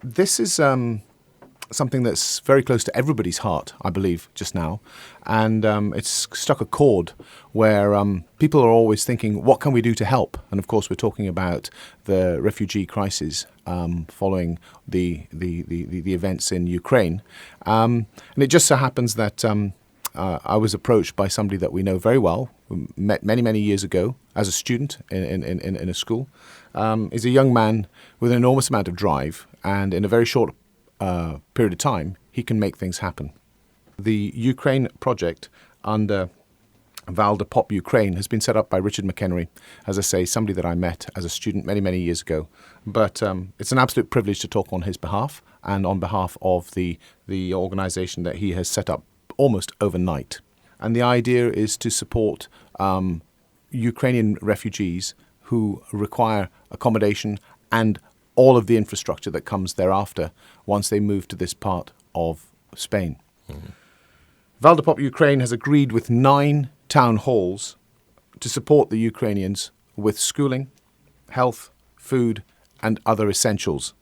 This is something that's very close to everybody's heart, I believe, just now. And it's struck a chord where people are always thinking, what can we do to help? And of course, we're talking about the refugee crisis following the events in Ukraine. And it just so happens that I was approached by somebody that we know very well, we met many, many years ago as a student in a school. He's a young man with an enormous amount of drive, and in a very short period of time, he can make things happen. The Ukraine project under Vall de Pop, Ukraine, has been set up by Richard McHenry, as I say, somebody that I met as a student many, many years ago. But it's an absolute privilege to talk on his behalf and on behalf of the organisation that he has set up almost overnight. And the idea is to support Ukrainian refugees who require accommodation and all of the infrastructure that comes thereafter once they move to this part of Spain. Mm-hmm. Vall de Pop, Ukraine has agreed with 9 town halls to support the Ukrainians with schooling, health, food, and other essentials.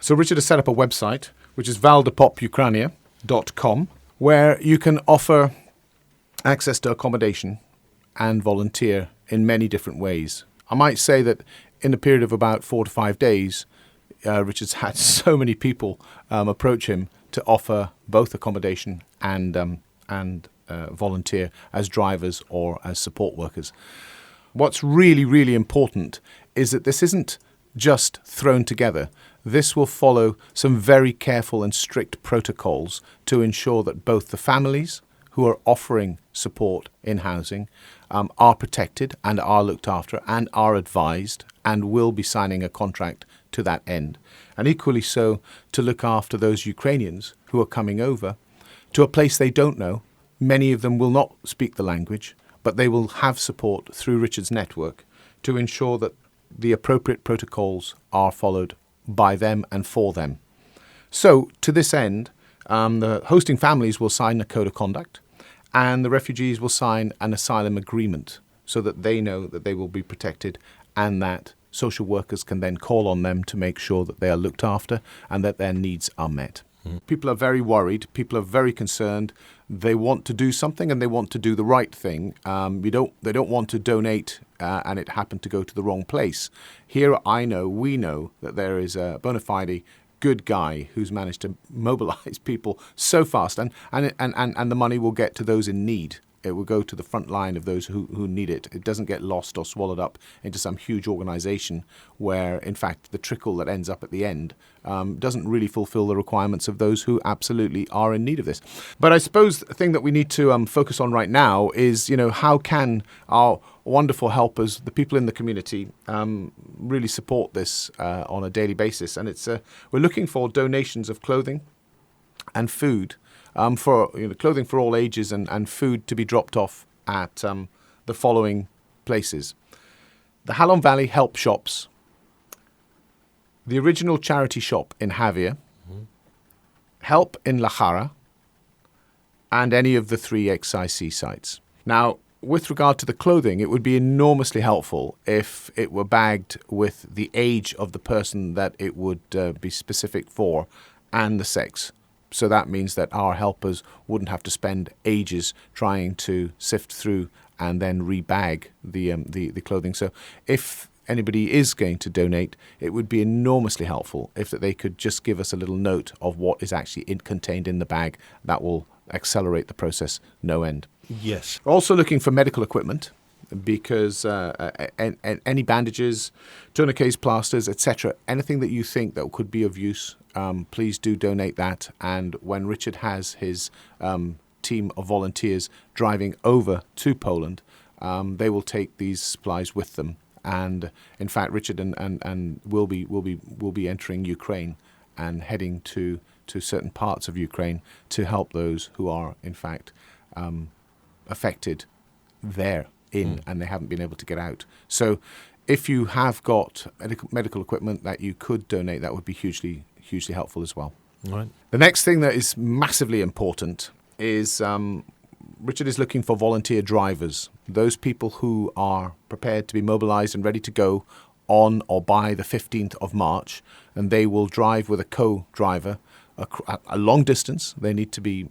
So Richard has set up a website, which is 𝐕𝐚𝐥𝐿depopukraina.com, where you can offer access to accommodation and volunteer in many different ways. I might say that in a period of about 4 to 5 days, Richard's had so many people approach him to offer both accommodation and volunteer as drivers or as support workers. What's really, really important is that this isn't just thrown together. This will follow some very careful and strict protocols to ensure that both the families who are offering support in housing are protected and are looked after and are advised and will be signing a contract to that end. And equally so to look after those Ukrainians who are coming over to a place they don't know. Many of them will not speak the language, but they will have support through Richard's network to ensure that the appropriate protocols are followed by them and for them. So to this end, the hosting families will sign a code of conduct and the refugees will sign an asylum agreement so that they know that they will be protected and that social workers can then call on them to make sure that they are looked after and that their needs are met. Mm. People are very worried. People are very concerned. They want to do something and they want to do the right thing. They don't want to donate and it happened to go to the wrong place. Here we know that there is a bona fide good guy who's managed to mobilize people so fast and the money will get to those in need. It will go to the front line of those who need it. It doesn't get lost or swallowed up into some huge organization where, in fact, the trickle that ends up at the end doesn't really fulfill the requirements of those who absolutely are in need of this. But I suppose the thing that we need to focus on right now is, how can our wonderful helpers, the people in the community, really support this on a daily basis. And we're looking for donations of clothing and food, for clothing for all ages and food to be dropped off at the following places: the Halon Valley Help Shops, the original charity shop in Xabia, mm-hmm. Help in La Jara, and any of the 3 XIC sites. Now, with regard to the clothing, it would be enormously helpful if it were bagged with the age of the person that it would be specific for and the sex. So that means that our helpers wouldn't have to spend ages trying to sift through and then rebag the clothing. So if anybody is going to donate, it would be enormously helpful if they could just give us a little note of what is actually contained in the bag. That will accelerate the process no end. Yes. We're also looking for medical equipment because any bandages, tourniquets, plasters, etc., anything that you think that could be of use, please do donate that. And when Richard has his team of volunteers driving over to Poland, they will take these supplies with them. And in fact, Richard and will be entering Ukraine and heading to certain parts of Ukraine to help those who are in fact affected and they haven't been able to get out. So if you have got medical equipment that you could donate, that would be hugely helpful as well. Right. The next thing that is massively important is Richard is looking for volunteer drivers, those people who are prepared to be mobilized and ready to go on or by the 15th of March, and they will drive with a co-driver a long distance. They need to be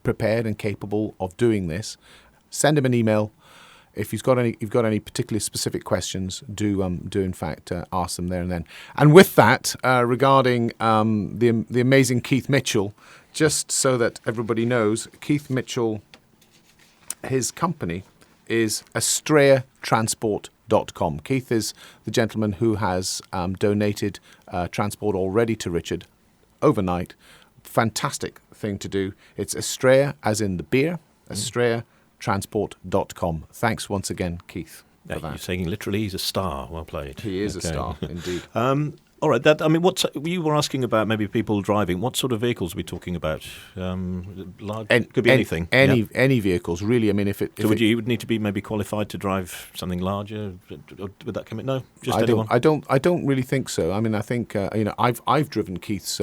prepared and capable of doing this. Send him an email. If you've got any particularly specific questions, do in fact ask them there and then. And with that, regarding the amazing Keith Mitchell, just so that everybody knows, Keith Mitchell, his company is AstreaTransport.com. Keith is the gentleman who has donated transport already to Richard overnight. Fantastic thing to do. It's Astrea, as in the beer, AstreaTransport.com. Thanks once again, Keith, for that. You're saying literally he's a star. Well played. He is a star, indeed. All right. You were asking about maybe people driving. What sort of vehicles are we talking about? Large, could be anything. Any vehicles, really. I mean, you would need to be maybe qualified to drive something larger. Would that come in? No, just anyone. I don't really think so. I mean, I think I've driven Keith's.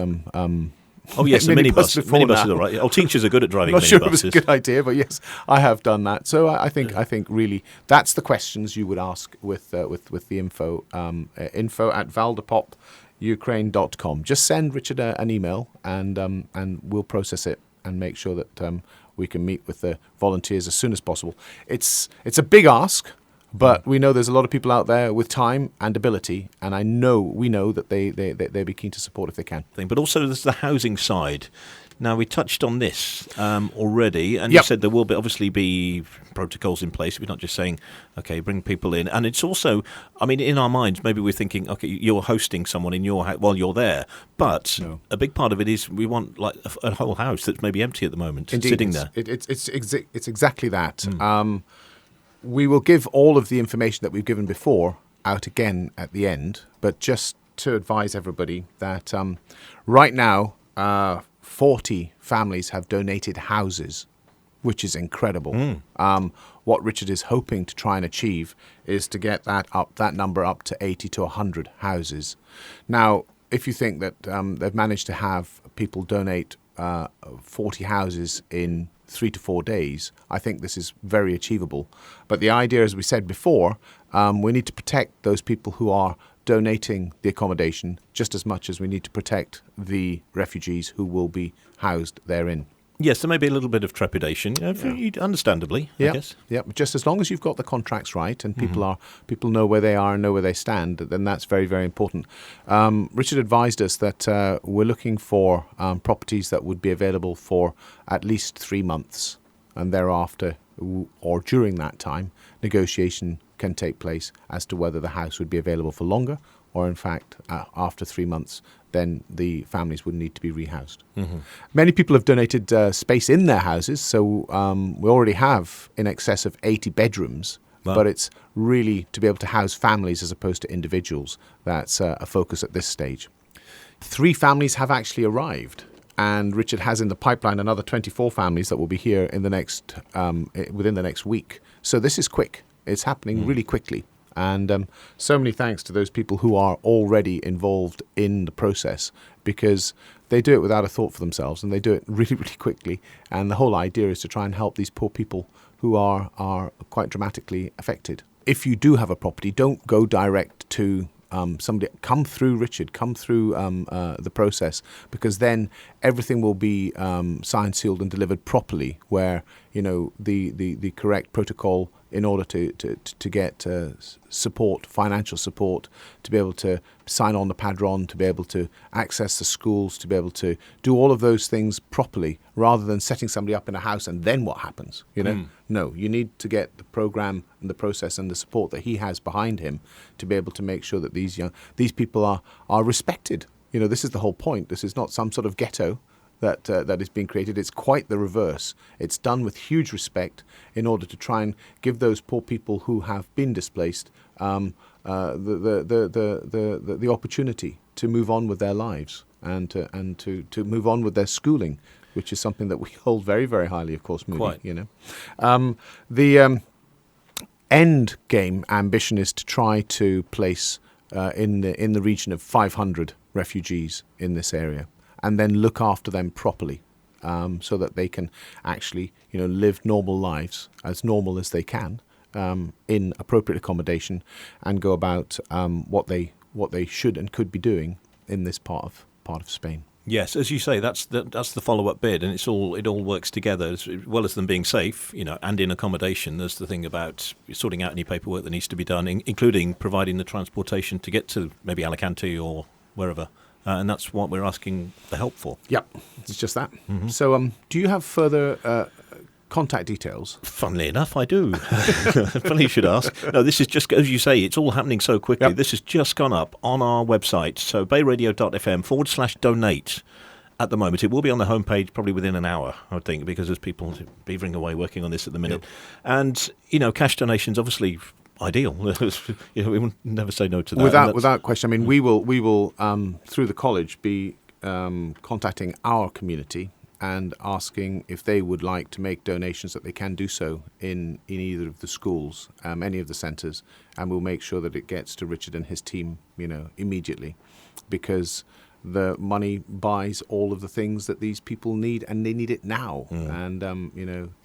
Oh yes, a minibus. Before minibus is all right. Teachers are good at driving. I'm not minibuses. sure it was a good idea, but yes, I have done that. So I think really that's the questions you would ask with the info at valdepop.ukraine.com. Just send Richard an email, and we'll process it and make sure that we can meet with the volunteers as soon as possible. It's a big ask. But we know there's a lot of people out there with time and ability, and we know that they'd be keen to support if they can. But also there's the housing side. Now, we touched on this already, and you said there will obviously be protocols in place. We're not just saying, okay, bring people in. And it's also, I mean, in our minds, maybe we're thinking, okay, you're hosting someone in your house while you're there. But a big part of it is we want like a whole house that's maybe empty at the moment, sitting there. It's exactly that. We will give all of the information that we've given before out again at the end, but just to advise everybody that right now 40 families have donated houses, which is incredible. What Richard is hoping to try and achieve is to get that number up to 80 to 100 houses. Now, if you think that they've managed to have people donate 40 houses in 3 to 4 days, I think this is very achievable. But the idea, as we said before, we need to protect those people who are donating the accommodation just as much as we need to protect the refugees who will be housed therein. Yes, there may be a little bit of trepidation, understandably, I guess. Yeah, but just as long as you've got the contracts right and people know where they are and know where they stand, then that's very, very important. Richard advised us that we're looking for properties that would be available for at least 3 months, and thereafter or during that time, negotiation can take place as to whether the house would be available for longer, or in fact, after 3 months, then the families would need to be rehoused. Many people have donated space in their houses, so we already have in excess of 80 bedrooms, but it's really to be able to house families as opposed to individuals. That's a focus at this stage. 3 families have actually arrived, and Richard has in the pipeline another 24 families that will be here in the next within the next week. So this is quick. It's happening really quickly. And so many thanks to those people who are already involved in the process, because they do it without a thought for themselves, and they do it really, really quickly. And the whole idea is to try and help these poor people who are quite dramatically affected. If you do have a property, don't go direct to somebody. Come through Richard, come through the process, because then everything will be signed, sealed and delivered properly, where the correct protocol in order to get support, financial support, to be able to sign on the padron, to be able to access the schools, to be able to do all of those things properly, rather than setting somebody up in a house and then what happens, No, you need to get the program and the process and the support that he has behind him to be able to make sure that these people are respected. This is the whole point. This is not some sort of ghetto that is being created. It's quite the reverse. It's done with huge respect in order to try and give those poor people who have been displaced the opportunity to move on with their lives and to move on with their schooling, which is something that we hold very, very highly, of course, Moody. Quite. The end game ambition is to try to place in the region of 500 refugees in this area, and then look after them properly, so that they can actually, live normal lives, as normal as they can, in appropriate accommodation and go about what they should and could be doing in this part of Spain. Yes, as you say, that's the follow-up bit, and it all works together as well as them being safe, and in accommodation. There's the thing about sorting out any paperwork that needs to be done, including providing the transportation to get to maybe Alicante or wherever, and that's what we're asking the help for. Yep, it's just that. Mm-hmm. So, do you have further contact details? Funnily enough, I do. Funny you should ask. No, this is just, as you say, it's all happening so quickly. Yep. This has just gone up on our website, so bayradio.fm/donate at the moment. It will be on the homepage probably within an hour, I would think, because there's people beavering away working on this at the minute. Yep. And, cash donations, obviously, ideal. We will never say no to that. Without question. I mean, we will through the college, be contacting our community and asking if they would like to make donations, that they can do so in either of the schools, any of the centres, and we'll make sure that it gets to Richard and his team, immediately, because the money buys all of the things that these people need, and they need it now. And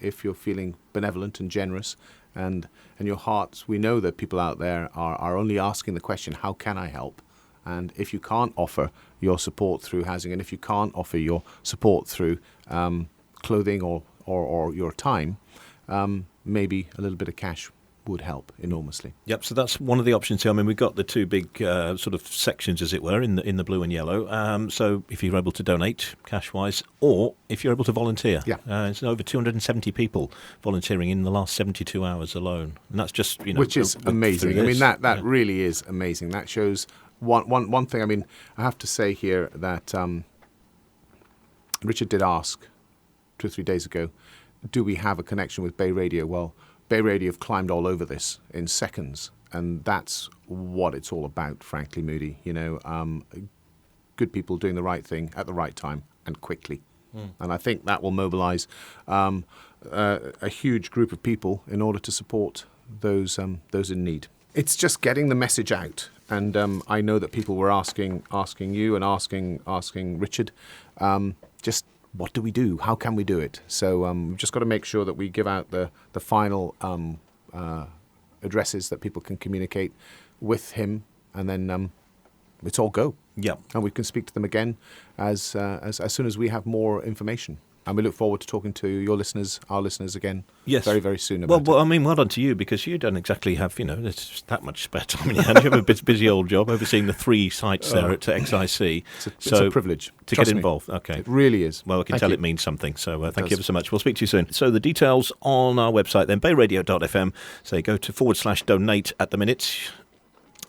if you're feeling benevolent and generous, and your hearts, we know that people out there are only asking the question, how can I help? And if you can't offer your support through housing, and if you can't offer your support through clothing or your time, maybe a little bit of cash would help enormously. Yep, so that's one of the options here. I mean, we've got the two big sort of sections, as it were, in the blue and yellow. So if you're able to donate cash-wise, or if you're able to volunteer. Yeah. It's over 270 people volunteering in the last 72 hours alone. And that's just, which is amazing. I mean, that really is amazing. That shows one thing. I mean, I have to say here that Richard did ask 2 or 3 days ago, do we have a connection with BayRadio? Well, BayRadio have climbed all over this in seconds, and that's what it's all about, frankly, Moody. Good people doing the right thing at the right time and quickly. And I think that will mobilise a huge group of people in order to support those in need. It's just getting the message out, and I know that people were asking you and asking Richard, just what do we do? How can we do it? So we've just got to make sure that we give out the final addresses that people can communicate with him, and then it's all go. Yeah, and we can speak to them again as soon as we have more information. And we look forward to talking to your listeners, our listeners again, very, very soon about it. Well, I mean, well done to you, because you don't exactly have, there's that much spare time in your hands. You have a busy old job overseeing the 3 sites there at XIC. It's a privilege. To get involved. Okay. It really is. Well, I can tell it means something. So thank you ever so much. We'll speak to you soon. So the details on our website then, bayradio.fm. So go to /donate at the minute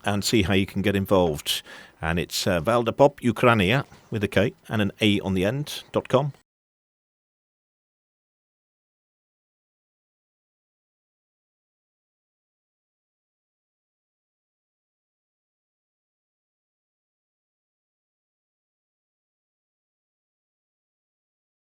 and see how you can get involved. And it's Vall de Pop, Ukrania, with a K and an A on the end, .com.